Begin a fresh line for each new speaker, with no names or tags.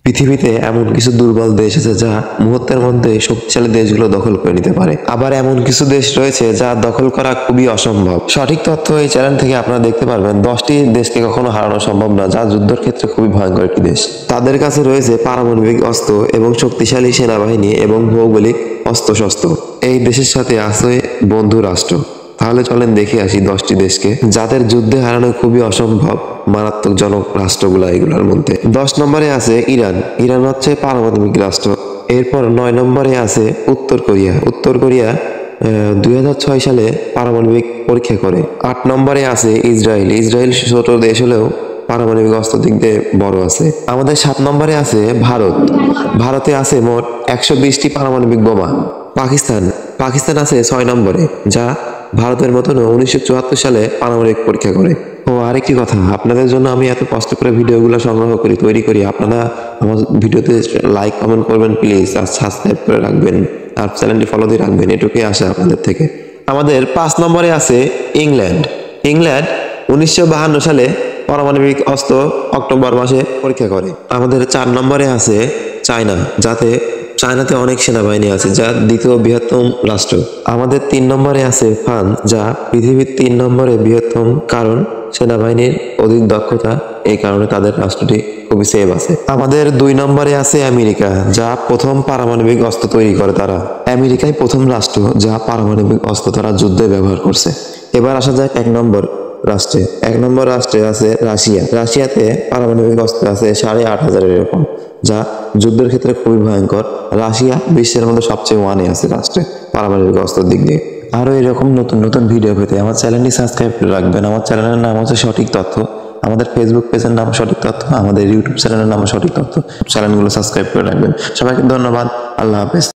পৃথিবীতে এমন কিছু দুর্বল দেশ আছে যা মুহূর্তের মধ্যে শক্তিশালী দেশগুলো দখল করে নিতে পারে, আবার এমন কিছু দেশ রয়েছে যা দখল করা খুবই অসম্ভব। সঠিক তথ্য এই চ্যানেল থেকে আপনারা দেখতে পারবেন 10টি দেশকে কখনো হারানো সম্ভব না যা যুদ্ধের ক্ষেত্রে খুবই ভয়ঙ্কর একটি দেশ। তাদের কাছে রয়েছে পারমাণবিক অস্ত্র এবং শক্তিশালী সেনাবাহিনী এবং ভৌগোলিক অস্ত্রশস্ত্র। এই দেশের সাথে আছে বন্ধু রাষ্ট্র। তাহলে চলেন দেখে আসি 10টি দেশকে যাদের যুদ্ধে হারানো খুবই অসম্ভব মারাত্মকজনক রাষ্ট্রগুলো। এগুলোর মধ্যে 10 নম্বরে আছে ইরান। ইরান হচ্ছে পারমাণবিক রাষ্ট্র। এরপর 9 নম্বরে আছে উত্তর কোরিয়া। উত্তর কোরিয়া 2006 সালে পারমাণবিক পরীক্ষা করে। 8 নম্বরে আছে ইসরায়েল। ইসরায়েল ছোট দেশ হলেও পারমাণবিক অস্ত্র দিক দিয়ে বড় আছে। আমাদের 7 নম্বরে আছে ভারত। ভারতে আছে মোট 120টি পারমাণবিক বোমা। পাকিস্তান আছে 6 নম্বরে, যা ভারতের মতন 1974 সালে পারমাণবিক পরীক্ষা করে। ও আরেকটি কথা, আপনাদের জন্য আমি এত কষ্ট করে ভিডিওগুলো সংগ্রহ করি, তৈরি করি। আপনারা আমার ভিডিওতে লাইক কমেন্ট করবেন প্লিজ, আর সাবস্ক্রাইব করে রাখবেন, আর চ্যানেলটি ফলো দিয়ে রাখবেন, এটুকুই আশা আপনাদের থেকে। আমাদের 5 নম্বরে আছে ইংল্যান্ড। 1952 সালে পারমাণবিক অস্ত্র অক্টোবর মাসে পরীক্ষা করে। আমাদের 4 নম্বরে আছে চায়নাতে অনেক সেনাবাহিনী আছে, যা দ্বিতীয় বৃহত্তম রাষ্ট্র। আমাদের 3 নম্বরে আছে ফ্রান্স, যা পৃথিবীর 3 নম্বরে বৃহত্তম, কারণ সেনাবাহিনীর অধিক দক্ষতা, এই কারণে তাদের রাষ্ট্রটি খুবই সেফ আছে। আমাদের 2 নম্বরে আছে আমেরিকা, যা প্রথম পারমাণবিক অস্ত্র তৈরি করে। আমেরিকাই প্রথম রাষ্ট্র যা পারমাণবিক অস্ত্র তারা যুদ্ধে ব্যবহার করছে। এবার আসা যাক 1 নম্বর রাষ্ট্রে। 1 নম্বর রাষ্ট্রে আছে রাশিয়া। রাশিয়াতে পারমাণবিক অস্ত্র আছে 8500 এরকম, যা যুদ্ধের ক্ষেত্রে খুবই ভয়ঙ্কর। রাশিয়া বিশ্বের মধ্যে সবচেয়ে ওয়ানে আছে রাষ্ট্রে পারমাণবিক অস্ত্রের দিক দিয়ে। আরো এরকম নতুন নতুন ভিডিও পেতে আমার চ্যানেলটি সাবস্ক্রাইব করে রাখবেন। আমার চ্যানেলের নাম হচ্ছে সঠিক তথ্য। আমাদের ফেসবুক পেজের নাম সঠিক তথ্য, আমাদের ইউটিউব চ্যানেলের নাম সঠিক তথ্য। চ্যানেলগুলো সাবস্ক্রাইব করে রাখবেন। সবাইকে ধন্যবাদ। আল্লাহ হাফেজ।